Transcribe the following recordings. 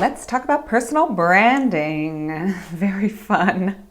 Let's talk about personal branding. Very fun.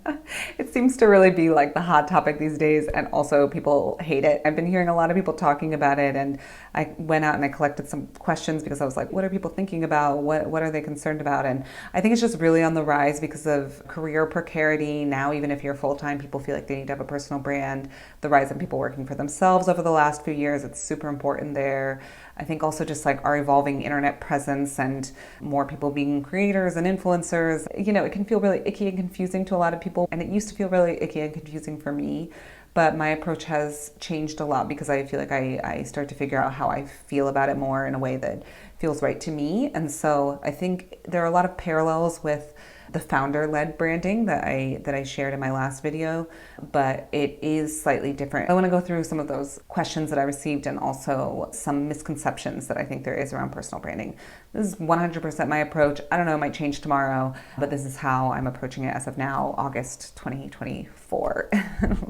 It seems to really be like the hot topic these days, and also people hate it. I've been hearing a lot of people talking about it, and I went out and I collected some questions because I was like, what are people thinking about? What are they concerned about? And I think it's just really on the rise because of career precarity. Now, even if you're full-time, people feel like they need to have a personal brand. The rise in people working for themselves over the last few years, it's super important there. I think also just like our evolving internet presence and more people being creators and influencers, it can feel really icky and confusing to a lot of people. And it used to feel really icky and confusing for me. But my approach has changed a lot because I feel like I start to figure out how I feel about it more in a way that feels right to me. And so I think there are a lot of parallels with the founder-led branding that I shared in my last video, but it is slightly different. I want to go through some of those questions that I received and also some misconceptions that I think there is around personal branding. This is 100% my approach. I don't know, it might change tomorrow, but this is how I'm approaching it as of now, August 2024.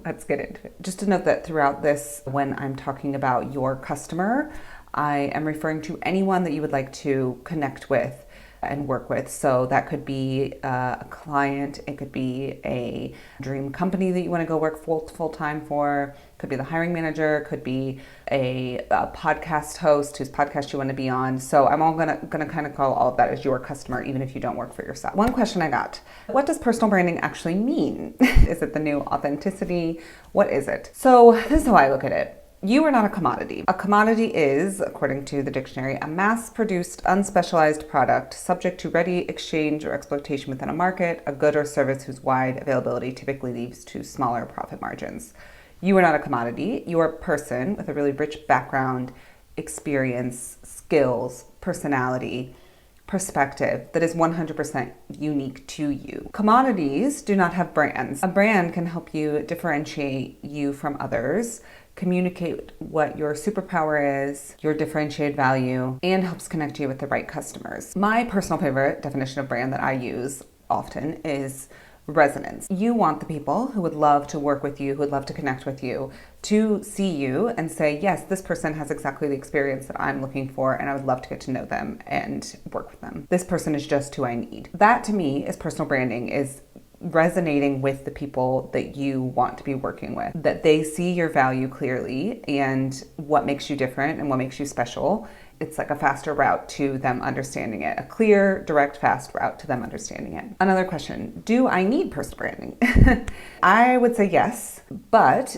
Let's get into it. Just to note that throughout this, when I'm talking about your customer, I am referring to anyone that you would like to connect with and work with. So that could be a client, it could be a dream company that you want to go work full-time for, could be the hiring manager, could be a podcast host whose podcast you want to be on. So I'm all gonna kind of call all of that as your customer, even if you don't work for yourself. One question I got, what does personal branding actually mean? Is it the new authenticity? What is it? So this is how I look at it. You are not a commodity. A commodity is, according to the dictionary, a mass-produced, unspecialized product subject to ready exchange or exploitation within a market, a good or service whose wide availability typically leads to smaller profit margins. You are not a commodity. You are a person with a really rich background, experience, skills, personality, perspective that is 100% unique to you. Commodities do not have brands. A brand can help you differentiate you from others, communicate what your superpower is, your differentiated value, and helps connect you with the right customers. My personal favorite definition of brand that I use often is resonance. You want the people who would love to work with you, who would love to connect with you, to see you and say, yes, this person has exactly the experience that I'm looking for, and I would love to get to know them and work with them. This person is just who I need. That to me is personal branding, is resonating with the people that you want to be working with, that they see your value clearly and what makes you different and what makes you special. It's like a faster route to them understanding it, a clear, direct, fast route to them understanding it. Another question, do I need personal branding? I would say yes, but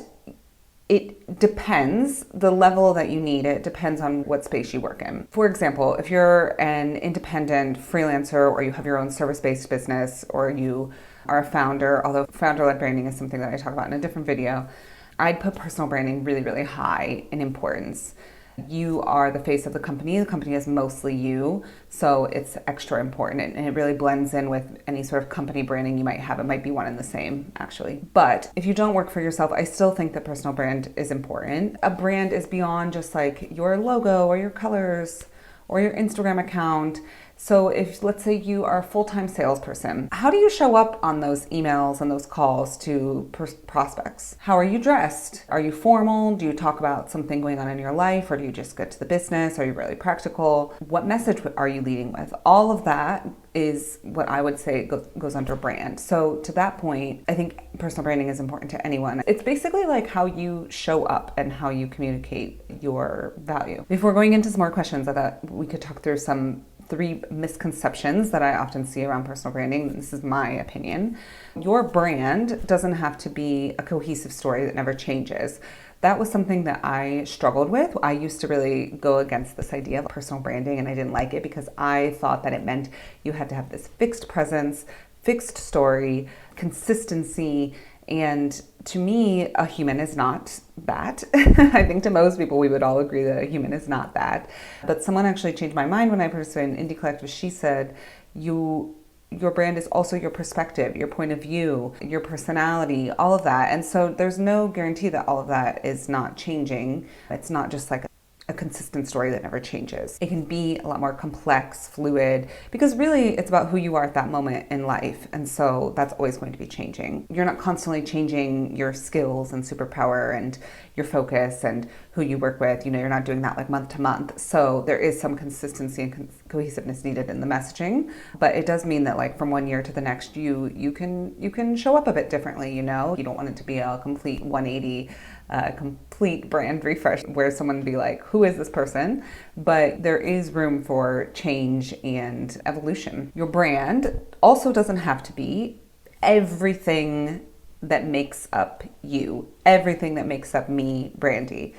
it depends. The level that you need it depends on what space you work in. For example, if you're an independent freelancer or you have your own service-based business or you are a founder, although founder-led branding is something that I talk about in a different video, I'd put personal branding really, really high in importance. You are the face of the company is mostly you, so it's extra important, and it really blends in with any sort of company branding you might have. It might be one and the same, actually. But if you don't work for yourself, I still think that personal brand is important. A brand is beyond just like your logo or your colors or your Instagram account. So if, let's say you are a full-time salesperson, how do you show up on those emails and those calls to prospects? How are you dressed? Are you formal? Do you talk about something going on in your life, or do you just get to the business? Are you really practical? What message are you leading with? All of that is what I would say goes under brand. So to that point, I think personal branding is important to anyone. It's basically like how you show up and how you communicate your value. Before going into some more questions, I thought we could talk through some 3 misconceptions that I often see around personal branding. This is my opinion. Your brand doesn't have to be a cohesive story that never changes. That was something that I struggled with. I used to really go against this idea of personal branding, and I didn't like it because I thought that it meant you had to have this fixed presence, fixed story, consistency, and to me, a human is not that. I think to most people, we would all agree that a human is not that. But someone actually changed my mind when I participated in Indie Collective. She said, your brand is also your perspective, your point of view, your personality, all of that. And so there's no guarantee that all of that is not changing. It's not just like a consistent story that never changes. It can be a lot more complex, fluid, because really it's about who you are at that moment in life. And so that's always going to be changing. You're not constantly changing your skills and superpower and your focus and who you work with. You're not doing that like month to month. So there is some consistency and cohesiveness needed in the messaging, but it does mean that like from one year to the next, you can show up a bit differently. You don't want it to be a complete 180, complete brand refresh where someone would be like, who is this person? But there is room for change and evolution. Your brand also doesn't have to be everything that makes up you, everything that makes up me, Brandy.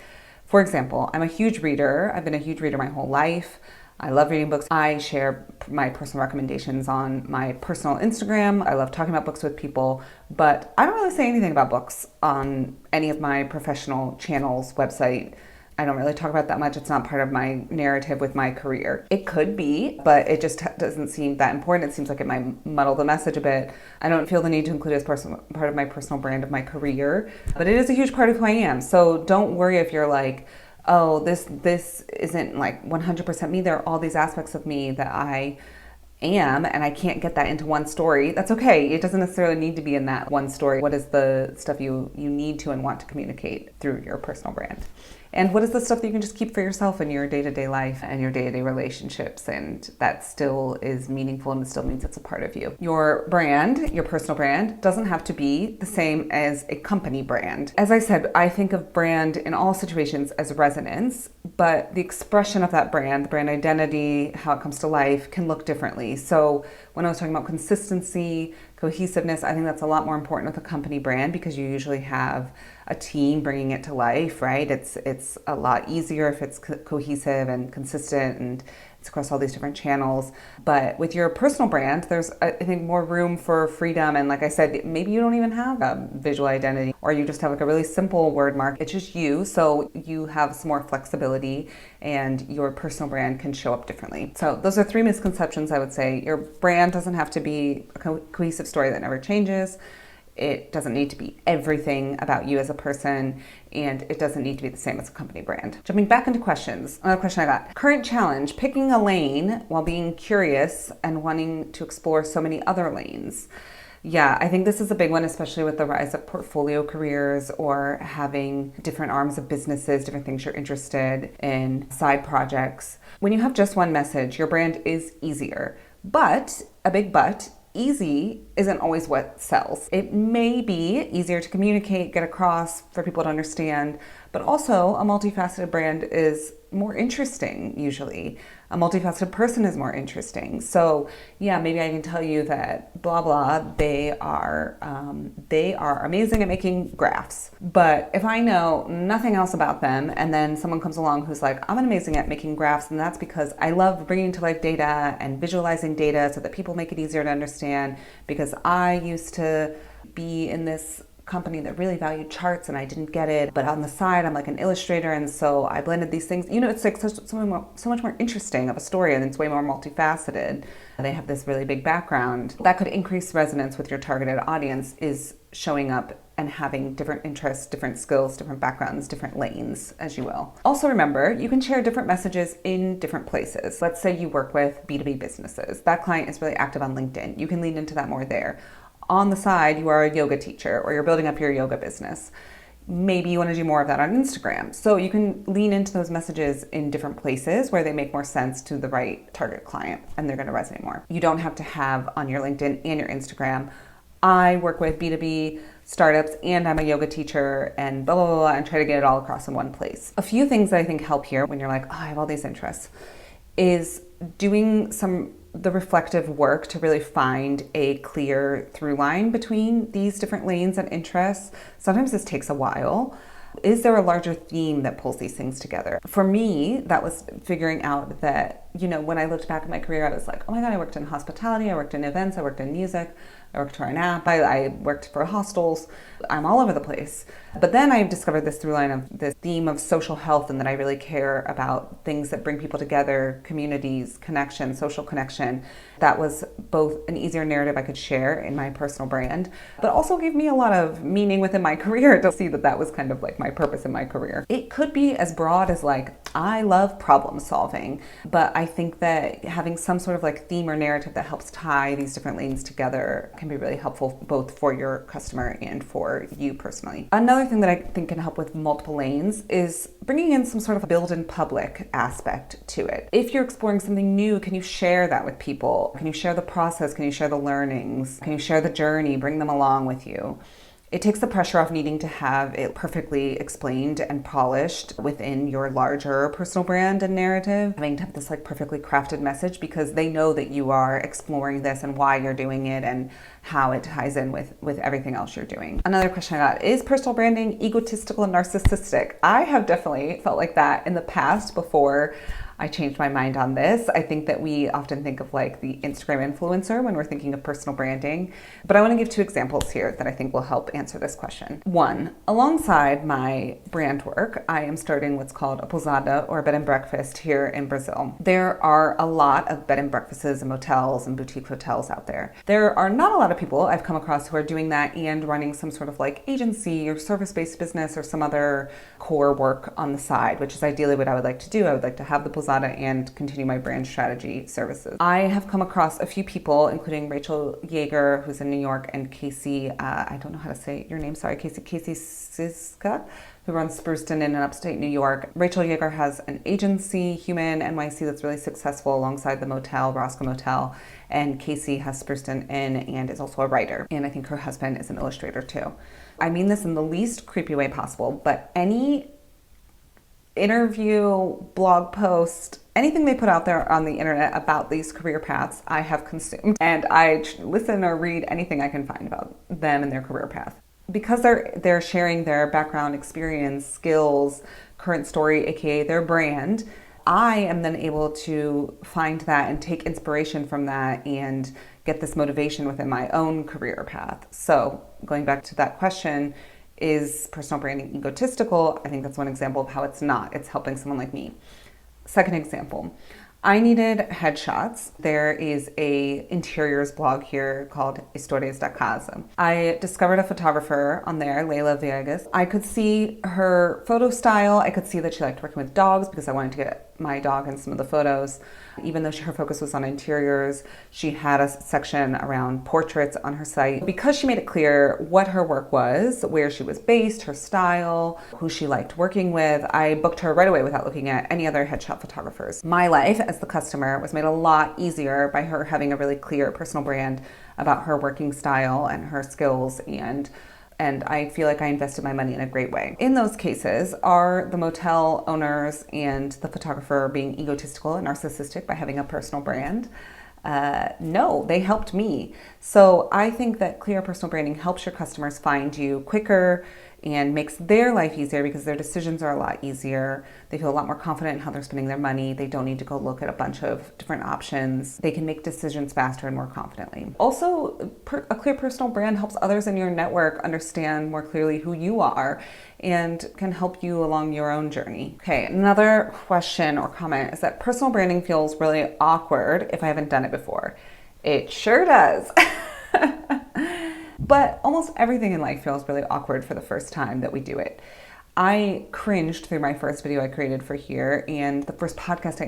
For example, I'm a huge reader. I've been a huge reader my whole life. I love reading books. I share my personal recommendations on my personal Instagram. I love talking about books with people, but I don't really say anything about books on any of my professional channels, website. I don't really talk about that much. It's not part of my narrative with my career. It could be, but it just doesn't seem that important. It seems like it might muddle the message a bit. I don't feel the need to include it as part of my personal brand of my career, but it is a huge part of who I am. So don't worry if you're like, oh, this isn't like 100% me. There are all these aspects of me that I am, and I can't get that into one story. That's okay. It doesn't necessarily need to be in that one story. What is the stuff you need to and want to communicate through your personal brand? And what is the stuff that you can just keep for yourself in your day-to-day life and your day-to-day relationships, and that still is meaningful and it still means it's a part of you. Your brand, your personal brand, doesn't have to be the same as a company brand. As I said, I think of brand in all situations as resonance, but the expression of that brand, the brand identity, how it comes to life, can look differently. So when I was talking about consistency, cohesiveness, I think that's a lot more important with a company brand because you usually have a team bringing it to life, right? It's a lot easier if it's cohesive and consistent and it's across all these different channels. But with your personal brand, there's, I think, more room for freedom. And like I said, maybe you don't even have a visual identity, or you just have like a really simple word mark. It's just you. So you have some more flexibility and your personal brand can show up differently. So those are 3 misconceptions I would say. Your brand doesn't have to be a cohesive story that never changes. It doesn't need to be everything about you as a person, and it doesn't need to be the same as a company brand. Jumping back into questions, another question I got. Current challenge, picking a lane while being curious and wanting to explore so many other lanes. Yeah, I think this is a big one, especially with the rise of portfolio careers or having different arms of businesses, different things you're interested in, side projects. When you have just one message, your brand is easier, but, a big but, easy isn't always what sells. It may be easier to communicate, get across for people to understand, but also a multifaceted brand is more interesting usually. A multifaceted person is more interesting. So yeah, maybe I can tell you that blah, blah, they are amazing at making graphs. But if I know nothing else about them and then someone comes along who's like, I'm amazing at making graphs, and that's because I love bringing to life data and visualizing data so that people make it easier to understand, because I used to be in this company that really valued charts and I didn't get it, but on the side I'm like an illustrator, and so I blended these things. It's like so much more interesting of a story, and it's way more multifaceted. They have this really big background that could increase resonance with your targeted audience, is showing up and having different interests, different skills, different backgrounds, different lanes, as you will. Also remember, you can share different messages in different places. Let's say you work with B2B businesses. That client is really active on LinkedIn. You can lean into that more there. On the side, you are a yoga teacher or you're building up your yoga business. Maybe you want to do more of that on Instagram. So you can lean into those messages in different places where they make more sense to the right target client and they're going to resonate more. You don't have to have on your LinkedIn and your Instagram, I work with B2B startups and I'm a yoga teacher and blah, blah, blah, blah, and try to get it all across in one place. A few things that I think help here when you're like, oh, I have all these interests, is doing the reflective work to really find a clear through line between these different lanes and interests. Sometimes this takes a while. Is there a larger theme that pulls these things together? For me, that was figuring out that, when I looked back at my career, I was like, oh my God, I worked in hospitality, I worked in events, I worked in music, I worked for an app, I worked for hostels. I'm all over the place. But then I discovered this through line of this theme of social health, and that I really care about things that bring people together, communities, connection, social connection. That was both an easier narrative I could share in my personal brand, but also gave me a lot of meaning within my career to see that that was kind of like my purpose in my career. It could be as broad as like, I love problem solving, but I think that having some sort of like theme or narrative that helps tie these different lanes together can be really helpful both for your customer and for you personally. Another thing that I think can help with multiple lanes is bringing in some sort of build in public aspect to it. If you're exploring something new, can you share that with people? Can you share the process? Can you share the learnings? Can you share the journey? Bring them along with you. It takes the pressure off needing to have it perfectly explained and polished within your larger personal brand and narrative, having to have this like perfectly crafted message because they know that you are exploring this and why you're doing it and how it ties in with everything else you're doing. Another question I got, is personal branding egotistical and narcissistic? I have definitely felt like that in the past before I changed my mind on this. I think that we often think of like the Instagram influencer when we're thinking of personal branding, but I want to give 2 examples here that I think will help answer this question. One, alongside my brand work, I am starting what's called a pousada or a bed and breakfast here in Brazil. There are a lot of bed and breakfasts and motels and boutique hotels out there. There are not a lot of people I've come across who are doing that and running some sort of like agency or service-based business or some other core work on the side, which is ideally what I would like to do. I would like to have the pousada and continue my brand strategy services. I have come across a few people, including Rachel Yeager, who's in New York, and Casey, I don't know how to say your name, sorry, Casey Siska, who runs Spruceton in upstate New York. Rachel Yeager has an agency, Human NYC, that's really successful alongside the motel, Roscoe Motel, and Casey has Spruceton Inn and is also a writer. And I think her husband is an illustrator too. I mean this in the least creepy way possible, but any interview, blog post, anything they put out there on the internet about these career paths, I have consumed. And I listen or read anything I can find about them and their career path. Because they're sharing their background, experience, skills, current story, aka their brand, I am then able to find that and take inspiration from that and get this motivation within my own career path. So going back to that question, is personal branding egotistical? I think that's one example of how it's not. It's helping someone like me. Second example, I needed headshots. There is a interiors blog here called Historias da Casa. I discovered a photographer on there, Leila Viegas. I could see her photo style. I could see that she liked working with dogs because I wanted to get my dog in some of the photos. Even though her focus was on interiors, she had a section around portraits on her site. Because she made it clear what her work was, where she was based, her style, who she liked working with, I booked her right away without looking at any other headshot photographers. My life as the customer was made a lot easier by her having a really clear personal brand about her working style and her skills, and I feel like I invested my money in a great way. In those cases, are the motel owners and the photographer being egotistical and narcissistic by having a personal brand? No, they helped me. So I think that clear personal branding helps your customers find you quicker and makes their life easier because their decisions are a lot easier. They feel a lot more confident in how they're spending their money. They don't need to go look at a bunch of different options. They can make decisions faster and more confidently. Also, a clear personal brand helps others in your network understand more clearly who you are and can help you along your own journey. Okay, another question or comment is that personal branding feels really awkward if I haven't done it before. It sure does. But almost everything in life feels really awkward for the first time that we do it. I cringed through my first video I created for here, and the first podcast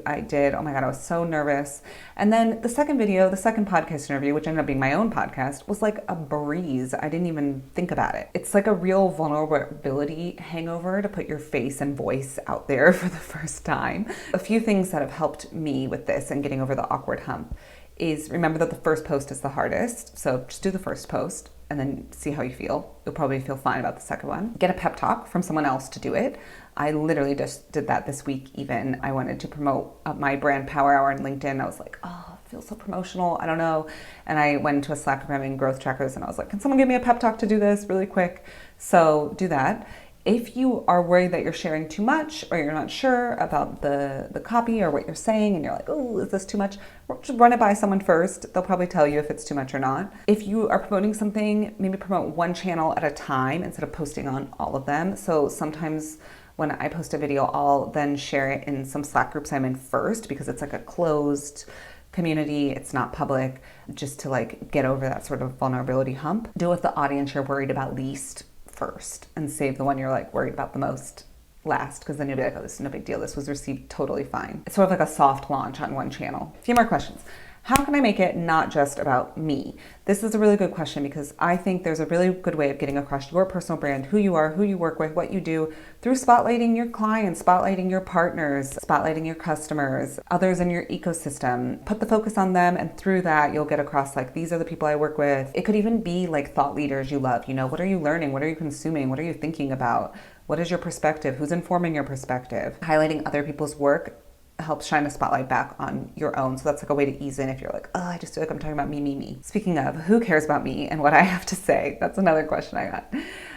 I did, oh my God, I was so nervous. And then the second video, the second podcast interview, which ended up being my own podcast, was like a breeze. I didn't even think about it. It's like a real vulnerability hangover to put your face and voice out there for the first time. A few things that have helped me with this and getting over the awkward hump is remember that the first post is the hardest. So just do the first post and then see how you feel. You'll probably feel fine about the second one. Get a pep talk from someone else to do it. I literally just did that this week even. I wanted to promote my brand power hour on LinkedIn. I was like, oh, it feels so promotional. I don't know. And I went into a Slack programming growth trackers and I was like, can someone give me a pep talk to do this really quick? So do that. If you are worried that you're sharing too much or you're not sure about the copy or what you're saying and you're like, oh, is this too much? Just run it by someone first. They'll probably tell you if it's too much or not. If you are promoting something, maybe promote one channel at a time instead of posting on all of them. So sometimes when I post a video, I'll then share it in some Slack groups I'm in first because it's like a closed community. It's not public, just to like get over that sort of vulnerability hump. Deal with the audience you're worried about least first and save the one you're like worried about the most last, because then you'll be like, oh, this is no big deal. This was received totally fine. It's sort of like a soft launch on one channel. A few more questions. How can I make it not just about me? This is a really good question because I think there's a really good way of getting across your personal brand, who you are, who you work with, what you do, through spotlighting your clients, spotlighting your partners, spotlighting your customers, others in your ecosystem. Put the focus on them, and through that, you'll get across like, these are the people I work with. It could even be like thought leaders you love. You know, what are you learning? What are you consuming? What are you thinking about? What is your perspective? Who's informing your perspective? Highlighting other people's work helps shine a spotlight back on your own. So that's like a way to ease in if you're like, oh, I just feel like I'm talking about me. Speaking of, who cares about me and what I have to say? That's another question I got.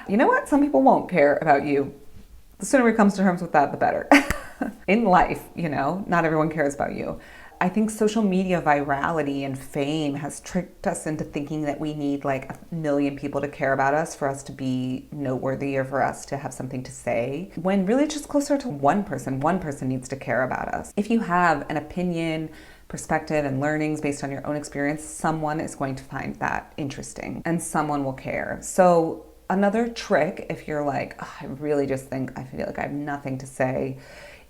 You know what? Some people won't care about you. The sooner we come to terms with that, the better. In life, you know, not everyone cares about you. I think social media virality and fame has tricked us into thinking that we need like 1 million people to care about us for us to be noteworthy or for us to have something to say, when really it's just closer to one person. One person needs to care about us. If you have an opinion, perspective, and learnings based on your own experience, someone is going to find that interesting and someone will care. So another trick, if you're like, oh, I really just think I feel like I have nothing to say,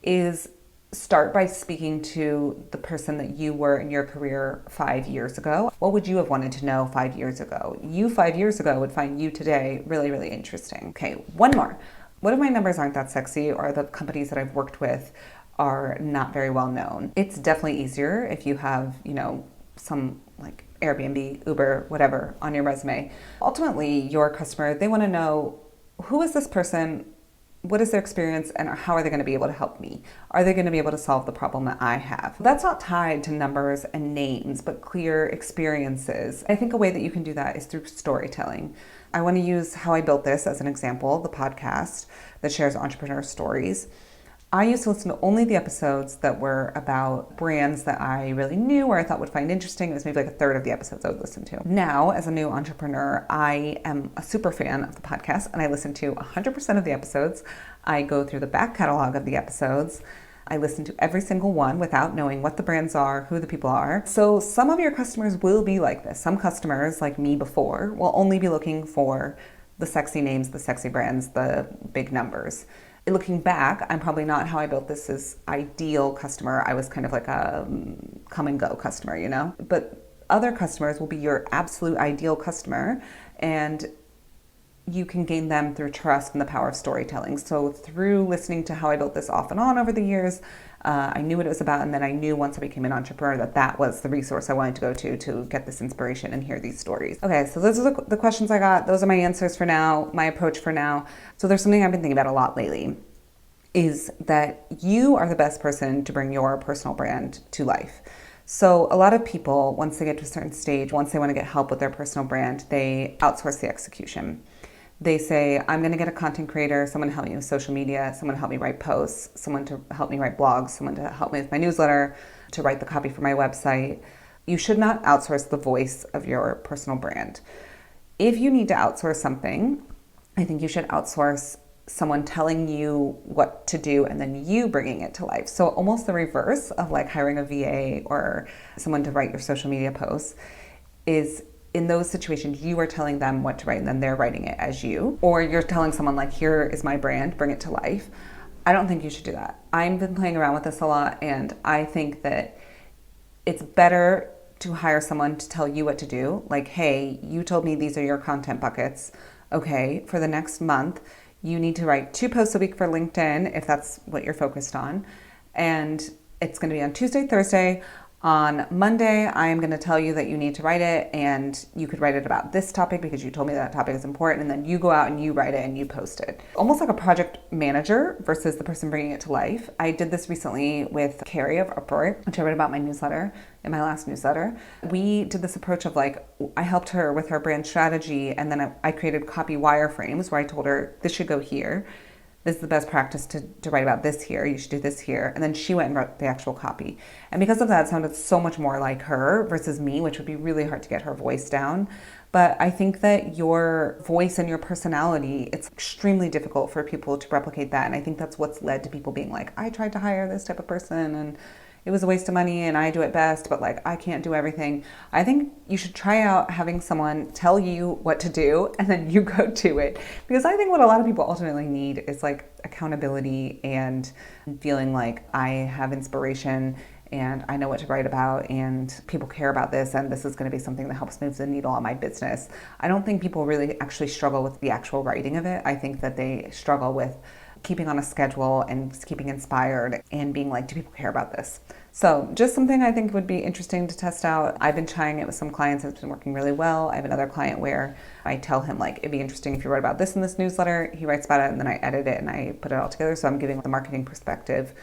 is start by speaking to the person that you were in your career 5 years ago. What would you have wanted to know 5 years ago? You 5 years ago would find you today really, really interesting. Okay, one more. What if my numbers aren't that sexy, or the companies that I've worked with are not very well known? It's definitely easier if you have, you know, some like Airbnb, Uber, whatever on your resume. Ultimately, your customer, they want to know, who is this person? What is their experience, and how are they going to be able to help me? Are they going to be able to solve the problem that I have? That's not tied to numbers and names, but clear experiences. I think a way that you can do that is through storytelling. I want to use How I Built This as an example, the podcast that shares entrepreneur stories. I used to listen to only the episodes that were about brands that I really knew or I thought would find interesting. It was maybe like a third of the episodes I would listen to. Now, as a new entrepreneur, I am a super fan of the podcast and I listen to 100% of the episodes. I go through the back catalog of the episodes. I listen to every single one without knowing what the brands are, who the people are. So some of your customers will be like this. Some customers, like me before, will only be looking for the sexy names, the sexy brands, the big numbers. Looking back, I'm probably not How I Built This's ideal customer. I was kind of like a come and go customer, you know? But other customers will be your absolute ideal customer, and you can gain them through trust and the power of storytelling. So through listening to How I Built This off and on over the years, I knew what it was about, and then I knew once I became an entrepreneur that that was the resource I wanted to go to get this inspiration and hear these stories. Okay, so those are the questions I got. Those are my answers for now, my approach for now. So there's something I've been thinking about a lot lately, is that you are the best person to bring your personal brand to life. So a lot of people, once they get to a certain stage, once they want to get help with their personal brand, they outsource the execution. They say, I'm going to get a content creator, someone to help me with social media, someone to help me write posts, someone to help me write blogs, someone to help me with my newsletter, to write the copy for my website. You should not outsource the voice of your personal brand. If you need to outsource something, I think you should outsource someone telling you what to do and then you bringing it to life. So almost the reverse of like hiring a VA or someone to write your social media posts is, in those situations, you are telling them what to write and then they're writing it as you. Or you're telling someone like, here is my brand, bring it to life. I don't think you should do that. I've been playing around with this a lot, and I think that it's better to hire someone to tell you what to do. Like, hey, you told me these are your content buckets. Okay, for the next month, you need to write 2 posts a week for LinkedIn if that's what you're focused on. And it's going to be on Tuesday, Thursday. On Monday, I am going to tell you that you need to write it, and you could write it about this topic because you told me that topic is important, and then you go out and you write it and you post it. Almost like a project manager versus the person bringing it to life. I did this recently with Carrie of Uproar, which I wrote about my newsletter, in my last newsletter. We did this approach of like, I helped her with her brand strategy, and then I created copy wireframes where I told her this should go here. This is the best practice to write about this here. You should do this here. And then she went and wrote the actual copy. And because of that, it sounded so much more like her versus me, which would be really hard to get her voice down. But I think that your voice and your personality, it's extremely difficult for people to replicate that. And I think that's what's led to people being like, I tried to hire this type of person and it was a waste of money and I do it best, but like I can't do everything. I think you should try out having someone tell you what to do and then you go do it. Because I think what a lot of people ultimately need is like accountability and feeling like I have inspiration and I know what to write about and people care about this and this is going to be something that helps move the needle on my business. I don't think people really actually struggle with the actual writing of it. I think that they struggle with keeping on a schedule and just keeping inspired and being like, do people care about this? So just something I think would be interesting to test out. I've been trying it with some clients. It's been working really well. I have another client where I tell him like, it'd be interesting if you wrote about this in this newsletter. He writes about it and then I edit it and I put it all together. So I'm giving the marketing perspective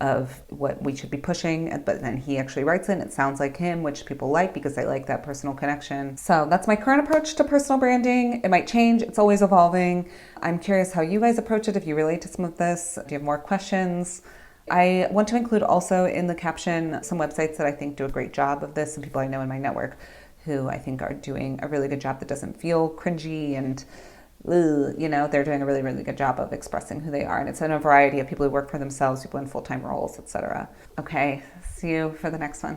of what we should be pushing, but then he actually writes it and it sounds like him, which people like because they like that personal connection. So that's my current approach to personal branding. It might change, it's always evolving. I'm curious how you guys approach it, if you relate to some of this. Do you have more questions? I want to include also in the caption some websites that I think do a great job of this, some people I know in my network who I think are doing a really good job that doesn't feel cringy and they're doing a really, really good job of expressing who they are. And it's in a variety of people who work for themselves, people in full-time roles, etc. Okay, see you for the next one.